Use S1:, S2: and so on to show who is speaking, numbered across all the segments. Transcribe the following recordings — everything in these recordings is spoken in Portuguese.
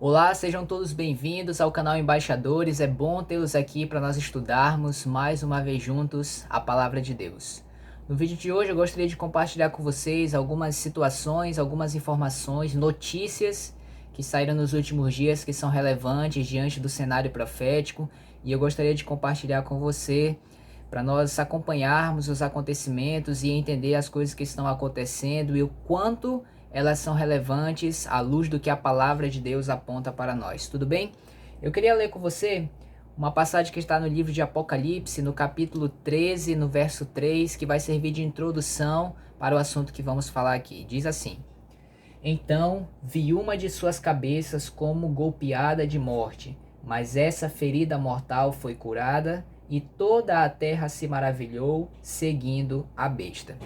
S1: Olá, sejam todos bem-vindos ao canal Embaixadores. É bom tê-los aqui para nós estudarmos mais uma vez juntos a Palavra de Deus. No vídeo de hoje eu gostaria de compartilhar com vocês algumas situações, algumas informações, notícias que saíram nos últimos dias que são relevantes diante do cenário profético, e eu gostaria de compartilhar com você para nós acompanharmos os acontecimentos e entender as coisas que estão acontecendo e o quanto elas são relevantes à luz do que a palavra de Deus aponta para nós. Tudo bem? Eu queria ler com você uma passagem que está no livro de Apocalipse, no capítulo 13, no verso 3, que vai servir de introdução para o assunto que vamos falar aqui. Diz assim: Então vi uma de suas cabeças como golpeada de morte, mas essa ferida mortal foi curada, e toda a terra se maravilhou, seguindo a besta.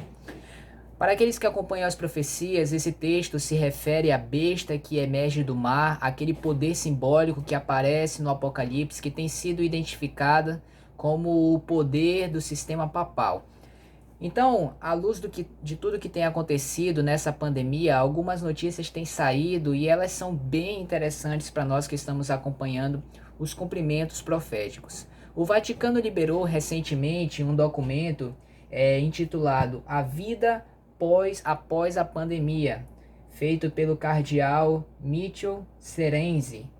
S1: Para aqueles que acompanham as profecias, esse texto se refere à besta que emerge do mar, aquele poder simbólico que aparece no Apocalipse, que tem sido identificada como o poder do sistema papal. Então, à luz de tudo que tem acontecido nessa pandemia, algumas notícias têm saído e elas são bem interessantes para nós que estamos acompanhando os cumprimentos proféticos. O Vaticano liberou recentemente um documento intitulado A Vida após a Pandemia, feito pelo cardeal Mitchell Serenzi.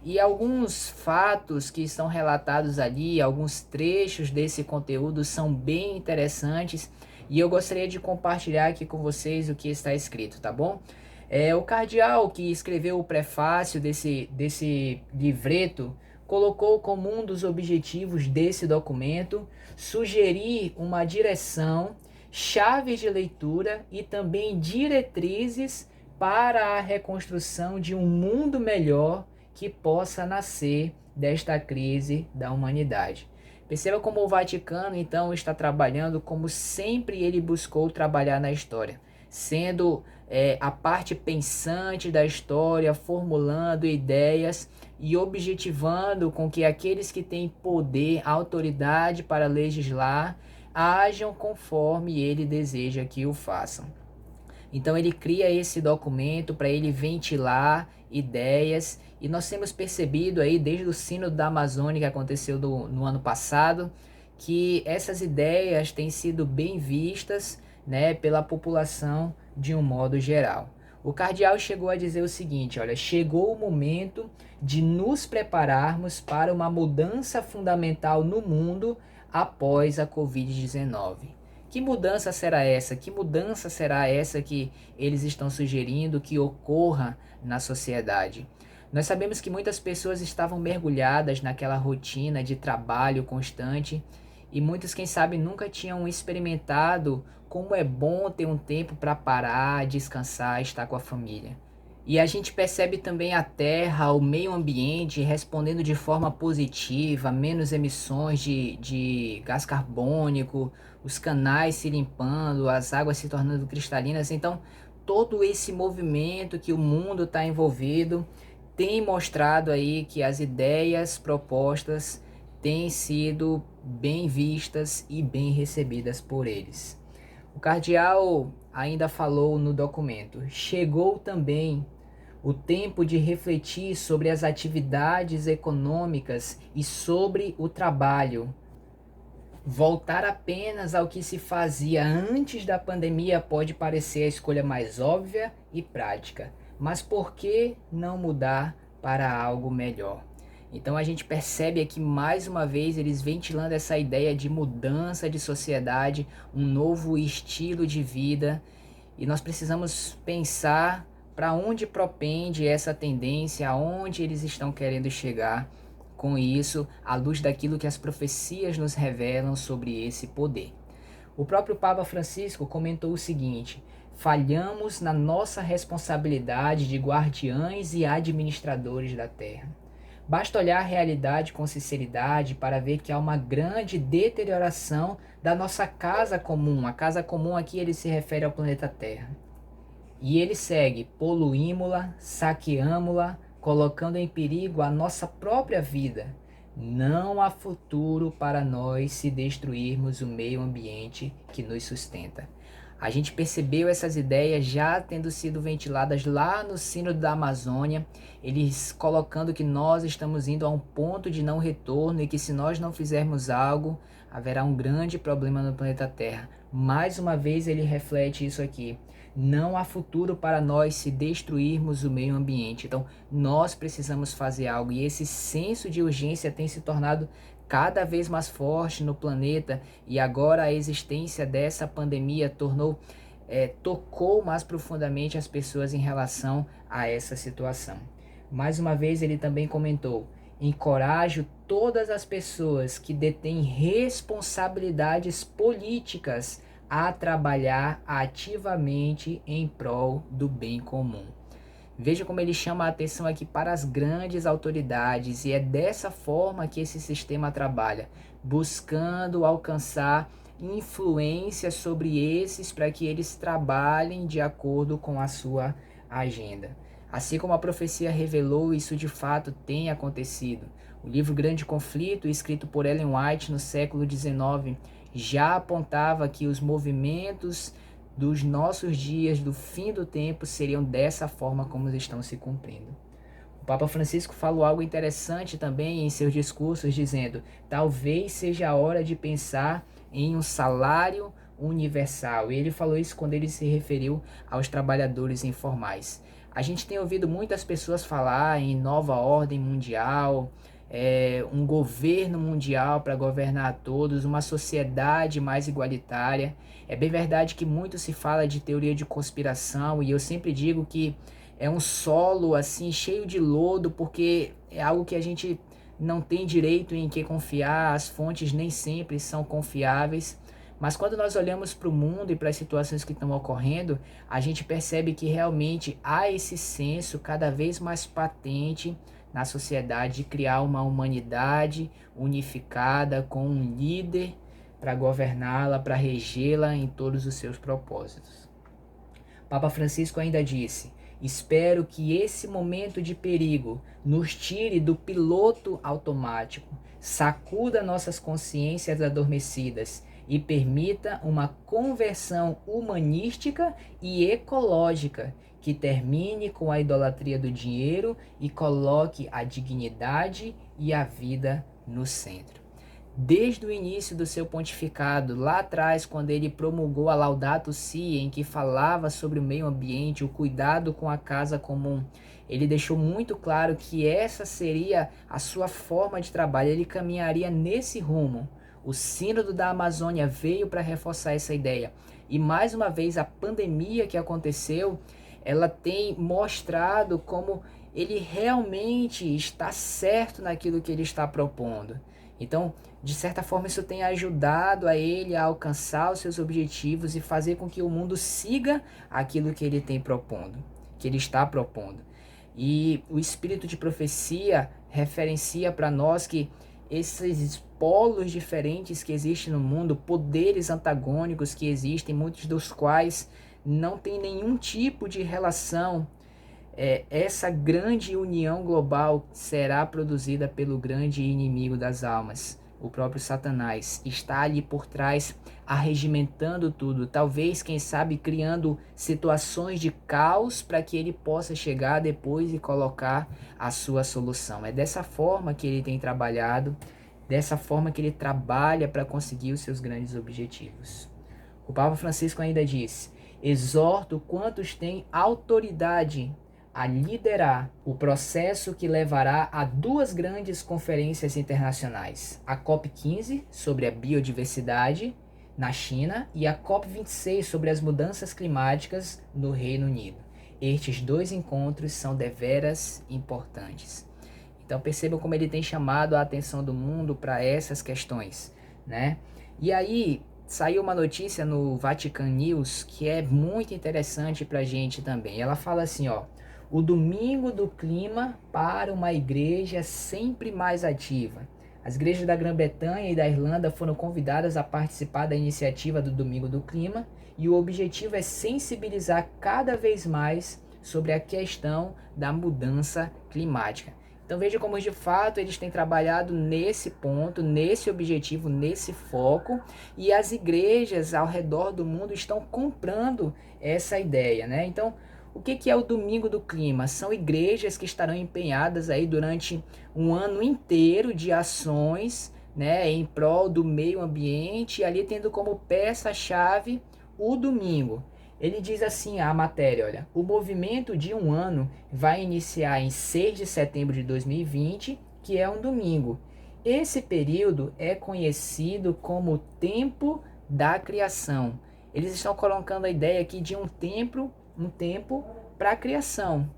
S1: E alguns fatos que estão relatados ali, alguns trechos desse conteúdo são bem interessantes e eu gostaria de compartilhar aqui com vocês o que está escrito, tá bom? O cardeal que escreveu o prefácio desse livreto colocou como um dos objetivos desse documento sugerir uma direção, chaves de leitura e também diretrizes para a reconstrução de um mundo melhor que possa nascer desta crise da humanidade. Perceba como o Vaticano então está trabalhando como sempre ele buscou trabalhar na história, sendo a parte pensante da história, formulando ideias e objetivando com que aqueles que têm poder, autoridade para legislar, ajam conforme ele deseja que o façam. Então ele cria esse documento para ele ventilar ideias, e nós temos percebido aí desde o Sínodo da Amazônia que aconteceu no ano passado, que essas ideias têm sido bem vistas, né, pela população de um modo geral. O cardeal chegou a dizer o seguinte: olha, chegou o momento de nos prepararmos para uma mudança fundamental no mundo após a Covid-19. Que mudança será essa? Que mudança será essa que eles estão sugerindo que ocorra na sociedade? Nós sabemos que muitas pessoas estavam mergulhadas naquela rotina de trabalho constante e muitos, quem sabe, nunca tinham experimentado como é bom ter um tempo para parar, descansar, estar com a família. E a gente percebe também a terra, o meio ambiente respondendo de forma positiva, menos emissões de gás carbônico, os canais se limpando, as águas se tornando cristalinas. Então, todo esse movimento que o mundo está envolvido tem mostrado aí que as ideias propostas têm sido bem vistas e bem recebidas por eles. O cardeal ainda falou no documento: chegou também o tempo de refletir sobre as atividades econômicas e sobre o trabalho. Voltar apenas ao que se fazia antes da pandemia pode parecer a escolha mais óbvia e prática, mas por que não mudar para algo melhor? Então a gente percebe aqui mais uma vez eles ventilando essa ideia de mudança de sociedade, um novo estilo de vida, e nós precisamos pensar para onde propende essa tendência, aonde eles estão querendo chegar com isso, à luz daquilo que as profecias nos revelam sobre esse poder. O próprio Papa Francisco comentou o seguinte: falhamos na nossa responsabilidade de guardiães e administradores da terra. Basta olhar a realidade com sinceridade para ver que há uma grande deterioração da nossa casa comum. A casa comum aqui ele se refere ao planeta Terra. E ele segue: poluímos-la, saqueamos-la, colocando em perigo a nossa própria vida. Não há futuro para nós se destruirmos o meio ambiente que nos sustenta. A gente percebeu essas ideias já tendo sido ventiladas lá no Sínodo da Amazônia, eles colocando que nós estamos indo a um ponto de não retorno e que se nós não fizermos algo, haverá um grande problema no planeta Terra. Mais uma vez ele reflete isso aqui. Não há futuro para nós se destruirmos o meio ambiente. Então, nós precisamos fazer algo. E esse senso de urgência tem se tornado cada vez mais forte no planeta. E agora a existência dessa pandemia tocou mais profundamente as pessoas em relação a essa situação. Mais uma vez, ele também comentou: encorajo todas as pessoas que detêm responsabilidades políticas a trabalhar ativamente em prol do bem comum. Veja como ele chama a atenção aqui para as grandes autoridades, e é dessa forma que esse sistema trabalha, buscando alcançar influência sobre esses para que eles trabalhem de acordo com a sua agenda. Assim como a profecia revelou, isso de fato tem acontecido. O livro Grande Conflito, escrito por Ellen White no século XIX, já apontava que os movimentos dos nossos dias, do fim do tempo, seriam dessa forma como estão se cumprindo. O Papa Francisco falou algo interessante também em seus discursos, dizendo: talvez seja a hora de pensar em um salário universal. E ele falou isso quando ele se referiu aos trabalhadores informais. A gente tem ouvido muitas pessoas falar em nova ordem mundial, um governo mundial para governar a todos, uma sociedade mais igualitária. É bem verdade que muito se fala de teoria de conspiração, e eu sempre digo que é um solo assim cheio de lodo, porque é algo que a gente não tem direito em que confiar, as fontes nem sempre são confiáveis. Mas quando nós olhamos para o mundo e para as situações que estão ocorrendo, a gente percebe que realmente há esse senso cada vez mais patente na sociedade de criar uma humanidade unificada com um líder para governá-la, para regê-la em todos os seus propósitos. Papa Francisco ainda disse: espero que esse momento de perigo nos tire do piloto automático, sacuda nossas consciências adormecidas e permita uma conversão humanística e ecológica que termine com a idolatria do dinheiro e coloque a dignidade e a vida no centro. Desde o início do seu pontificado, lá atrás, quando ele promulgou a Laudato Si, em que falava sobre o meio ambiente, o cuidado com a casa comum, ele deixou muito claro que essa seria a sua forma de trabalho, ele caminharia nesse rumo. O Sínodo da Amazônia veio para reforçar essa ideia. E mais uma vez, a pandemia que aconteceu, ela tem mostrado como ele realmente está certo naquilo que ele está propondo. Então, de certa forma, isso tem ajudado a ele a alcançar os seus objetivos e fazer com que o mundo siga aquilo que ele tem propondo, que ele está propondo. E o espírito de profecia referencia para nós que esses polos diferentes que existem no mundo, poderes antagônicos que existem, muitos dos quais não tem nenhum tipo de relação. Essa grande união global será produzida pelo grande inimigo das almas, o próprio Satanás. Está ali por trás, arregimentando tudo, talvez, quem sabe, criando situações de caos para que ele possa chegar depois e colocar a sua solução. É dessa forma que ele tem trabalhado, dessa forma que ele trabalha para conseguir os seus grandes objetivos. O Papa Francisco ainda disse: exorto quantos têm autoridade a liderar o processo que levará a duas grandes conferências internacionais, a COP15 sobre a biodiversidade na China e a COP26 sobre as mudanças climáticas no Reino Unido. Estes dois encontros são deveras importantes. Então percebam como ele tem chamado a atenção do mundo para essas questões, né? E aí saiu uma notícia no Vatican News que é muito interessante para a gente também. Ela fala assim, ó: o domingo do clima para uma igreja sempre mais ativa. As igrejas da Grã-Bretanha e da Irlanda foram convidadas a participar da iniciativa do Domingo do Clima, e o objetivo é sensibilizar cada vez mais sobre a questão da mudança climática. Então veja como de fato eles têm trabalhado nesse ponto, nesse objetivo, nesse foco, e as igrejas ao redor do mundo estão comprando essa ideia, né? Então, o que é o Domingo do Clima? São igrejas que estarão empenhadas aí durante um ano inteiro de ações, né, em prol do meio ambiente, e ali tendo como peça-chave o domingo. Ele diz assim a matéria, olha, o movimento de um ano vai iniciar em 6 de setembro de 2020, que é um domingo. Esse período é conhecido como tempo da criação. Eles estão colocando a ideia aqui de um tempo para a criação.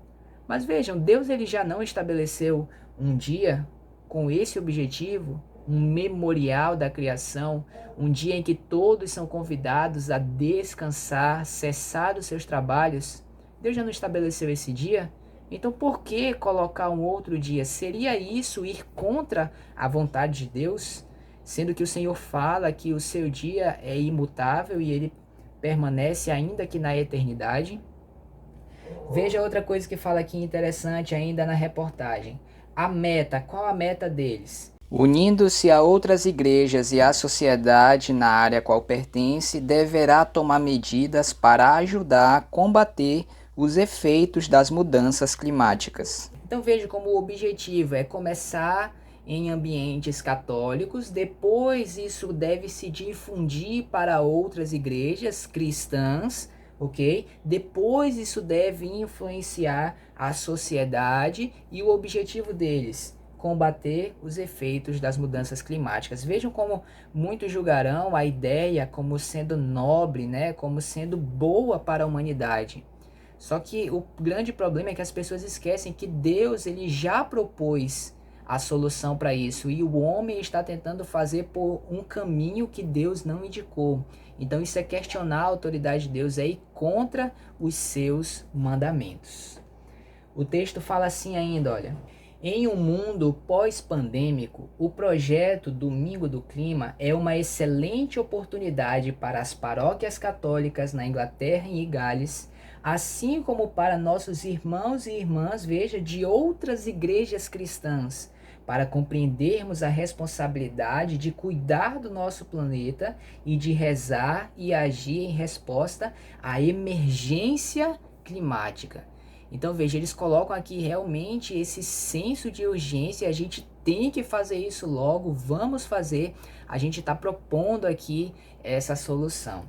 S1: Mas vejam, Deus ele já não estabeleceu um dia com esse objetivo, um memorial da criação, um dia em que todos são convidados a descansar, cessar dos seus trabalhos. Deus já não estabeleceu esse dia? Então por que colocar um outro dia? Seria isso ir contra a vontade de Deus? Sendo que o Senhor fala que o seu dia é imutável e ele permanece ainda que na eternidade. Veja outra coisa que fala aqui interessante ainda na reportagem. A meta, qual a meta deles? Unindo-se a outras igrejas e à sociedade na área a qual pertence, deverá tomar medidas para ajudar a combater os efeitos das mudanças climáticas. Então veja como o objetivo é começar em ambientes católicos, depois isso deve se difundir para outras igrejas cristãs, ok? Depois isso deve influenciar a sociedade e o objetivo deles combater os efeitos das mudanças climáticas. Vejam como muitos julgarão a ideia como sendo nobre, né? Como sendo boa para a humanidade. Só que o grande problema é que as pessoas esquecem que Deus ele já propôs a solução para isso e o homem está tentando fazer por um caminho que Deus não indicou. Então isso é questionar a autoridade de Deus, é ir contra os seus mandamentos. O texto fala assim ainda, olha. Em um mundo pós-pandêmico, o projeto Domingo do Clima é uma excelente oportunidade para as paróquias católicas na Inglaterra e Gales, assim como para nossos irmãos e irmãs, veja, de outras igrejas cristãs, para compreendermos a responsabilidade de cuidar do nosso planeta e de rezar e agir em resposta à emergência climática. Então veja, eles colocam aqui realmente esse senso de urgência, a gente tem que fazer isso logo, vamos fazer, a gente está propondo aqui essa solução.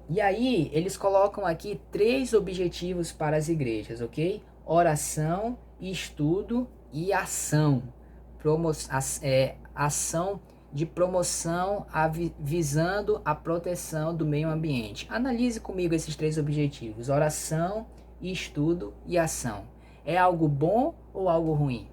S1: E aí eles colocam aqui 3 objetivos para as igrejas, ok? Oração, estudo e ação. Ação de promoção visando a proteção do meio ambiente. Analise comigo esses 3 objetivos, oração, estudo e ação. É algo bom ou algo ruim?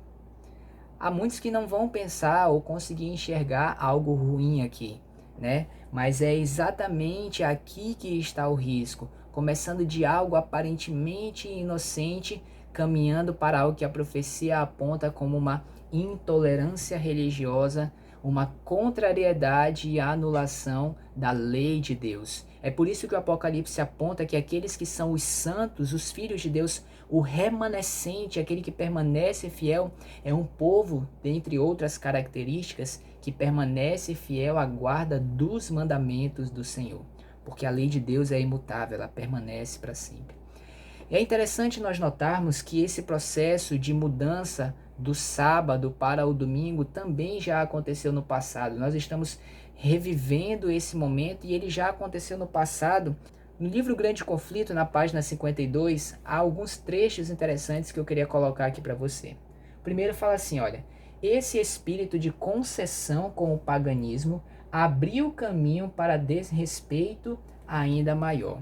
S1: Há muitos que não vão pensar ou conseguir enxergar algo ruim aqui, né? Mas é exatamente aqui que está o risco, começando de algo aparentemente inocente, caminhando para algo que a profecia aponta como uma intolerância religiosa, uma contrariedade e anulação da lei de Deus. É por isso que o Apocalipse aponta que aqueles que são os santos, os filhos de Deus, o remanescente, aquele que permanece fiel, é um povo, dentre outras características, que permanece fiel à guarda dos mandamentos do Senhor. Porque a lei de Deus é imutável, ela permanece para sempre. E é interessante nós notarmos que esse processo de mudança do sábado para o domingo também já aconteceu no passado. Nós estamos revivendo esse momento e ele já aconteceu no passado. No livro Grande Conflito, na página 52, há alguns trechos interessantes que eu queria colocar aqui para você. Primeiro fala assim, olha, esse espírito de concessão com o paganismo abriu caminho para desrespeito ainda maior.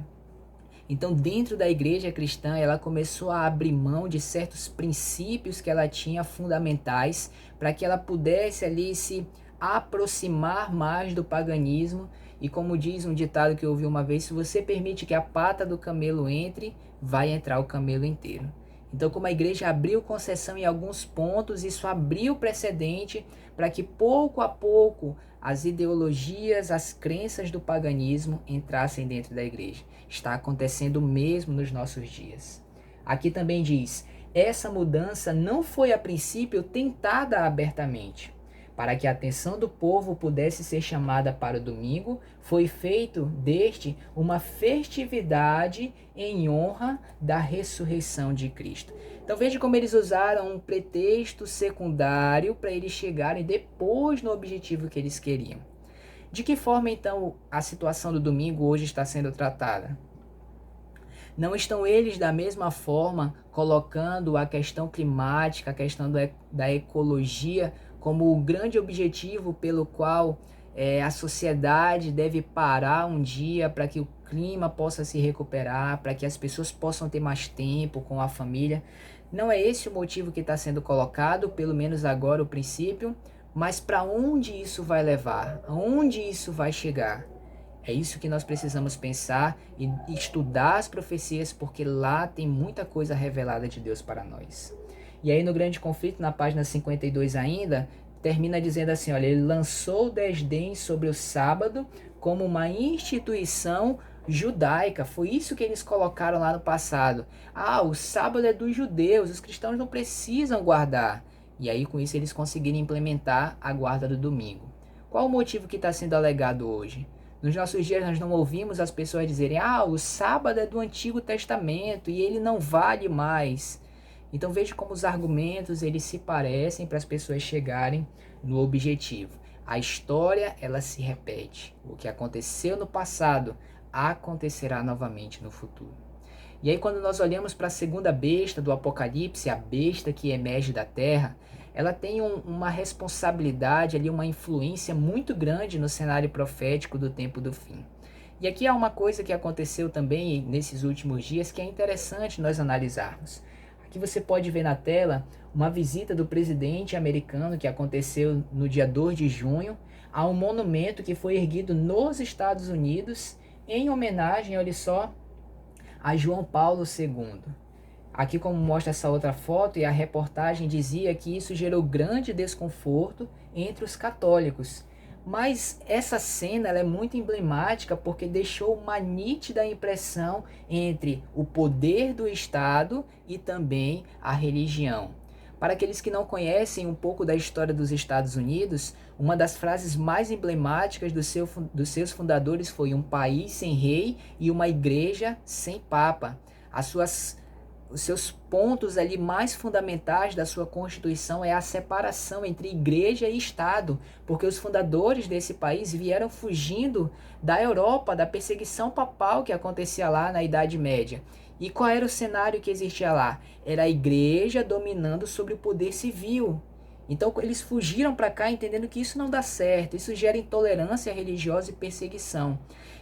S1: Então, dentro da igreja cristã, ela começou a abrir mão de certos princípios que ela tinha fundamentais para que ela pudesse ali se aproximar mais do paganismo. E como diz um ditado que eu ouvi uma vez, se você permite que a pata do camelo entre, vai entrar o camelo inteiro. Então, como a igreja abriu concessão em alguns pontos, isso abriu precedente para que pouco a pouco as ideologias, as crenças do paganismo entrassem dentro da igreja. Está acontecendo mesmo nos nossos dias. Aqui também diz, essa mudança não foi a princípio tentada abertamente. Para que a atenção do povo pudesse ser chamada para o domingo, foi feito deste uma festividade em honra da ressurreição de Cristo. Então veja como eles usaram um pretexto secundário para eles chegarem depois no objetivo que eles queriam. De que forma então a situação do domingo hoje está sendo tratada? Não estão eles da mesma forma colocando a questão climática, a questão da ecologia como o grande objetivo pelo qual a sociedade deve parar um dia para que o clima possa se recuperar, para que as pessoas possam ter mais tempo com a família? Não é esse o motivo que está sendo colocado, pelo menos agora o princípio, mas para onde isso vai levar? Aonde isso vai chegar? É isso que nós precisamos pensar e estudar as profecias, porque lá tem muita coisa revelada de Deus para nós. E aí no Grande Conflito, na página 52 ainda, termina dizendo assim, olha, ele lançou o desdém sobre o sábado como uma instituição judaica. Foi isso que eles colocaram lá no passado. Ah, o sábado é dos judeus, os cristãos não precisam guardar. E aí com isso eles conseguiram implementar a guarda do domingo. Qual o motivo que está sendo alegado hoje? Nos nossos dias nós não ouvimos as pessoas dizerem, o sábado é do Antigo Testamento e ele não vale mais. Então veja como os argumentos eles se parecem para as pessoas chegarem no objetivo. A história ela se repete. O que aconteceu no passado acontecerá novamente no futuro. E aí quando nós olhamos para a segunda besta do Apocalipse, a besta que emerge da terra, ela tem uma responsabilidade ali, uma influência muito grande no cenário profético do tempo do fim. E aqui há uma coisa que aconteceu também nesses últimos dias que é interessante nós analisarmos. Aqui você pode ver na tela uma visita do presidente americano que aconteceu no dia 2 de junho a um monumento que foi erguido nos Estados Unidos em homenagem, olha só, a João Paulo II. Aqui como mostra essa outra foto, e a reportagem dizia que isso gerou grande desconforto entre os católicos. Mas essa cena ela é muito emblemática porque deixou uma nítida impressão entre o poder do Estado e também a religião. Para aqueles que não conhecem um pouco da história dos Estados Unidos, uma das frases mais emblemáticas dos seus fundadores foi um país sem rei e uma igreja sem papa. Os seus pontos ali mais fundamentais da sua Constituição é a separação entre igreja e Estado, porque os fundadores desse país vieram fugindo da Europa, da perseguição papal que acontecia lá na Idade Média. E qual era o cenário que existia lá? Era a igreja dominando sobre o poder civil. Então eles fugiram para cá entendendo que isso não dá certo, isso gera intolerância religiosa e perseguição.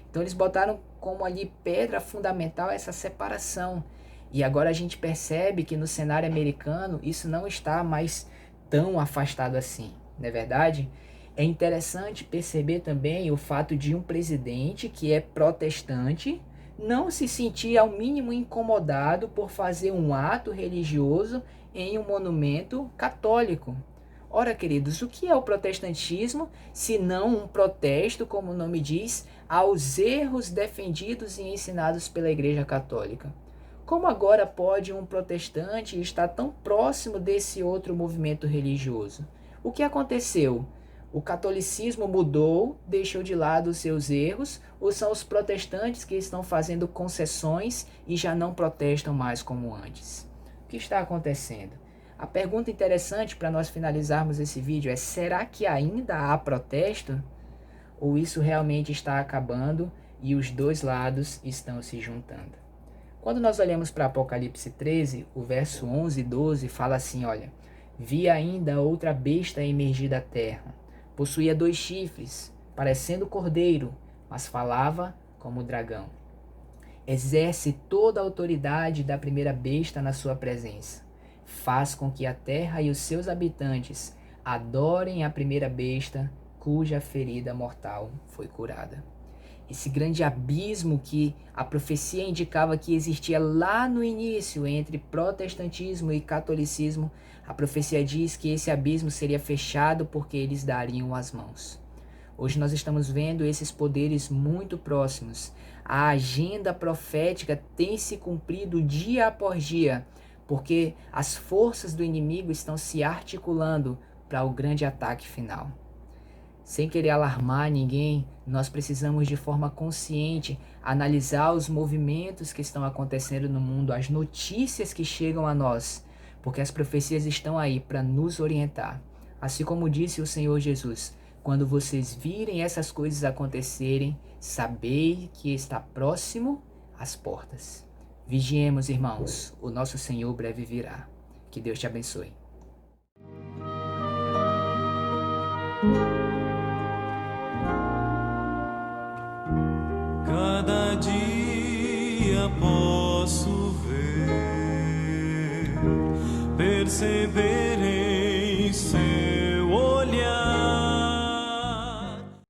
S1: Então eles botaram como ali pedra fundamental essa separação. E agora a gente percebe que no cenário americano isso não está mais tão afastado assim, não é verdade? É interessante perceber também o fato de um presidente que é protestante não se sentir ao mínimo incomodado por fazer um ato religioso em um monumento católico. Ora, queridos, o que é o protestantismo se não um protesto, como o nome diz, aos erros defendidos e ensinados pela Igreja Católica? Como agora pode um protestante estar tão próximo desse outro movimento religioso? O que aconteceu? O catolicismo mudou, deixou de lado os seus erros, ou são os protestantes que estão fazendo concessões e já não protestam mais como antes? O que está acontecendo? A pergunta interessante para nós finalizarmos esse vídeo é: será que ainda há protesto? Ou isso realmente está acabando e os dois lados estão se juntando? Quando nós olhamos para Apocalipse 13, o verso 11 e 12 fala assim, olha, vi ainda outra besta emergir da terra. Possuía 2 chifres, parecendo cordeiro, mas falava como dragão. Exerce toda a autoridade da primeira besta na sua presença. Faz com que a terra e os seus habitantes adorem a primeira besta, cuja ferida mortal foi curada. Esse grande abismo que a profecia indicava que existia lá no início entre protestantismo e catolicismo, a profecia diz que esse abismo seria fechado porque eles dariam as mãos. Hoje nós estamos vendo esses poderes muito próximos. A agenda profética tem se cumprido dia após dia, porque as forças do inimigo estão se articulando para o grande ataque final. Sem querer alarmar ninguém, nós precisamos de forma consciente analisar os movimentos que estão acontecendo no mundo, as notícias que chegam a nós, porque as profecias estão aí para nos orientar. Assim como disse o Senhor Jesus, quando vocês virem essas coisas acontecerem, sabei que está próximo às portas. Vigiemos, irmãos, o nosso Senhor breve virá. Que Deus te abençoe.
S2: Cada dia posso ver, perceber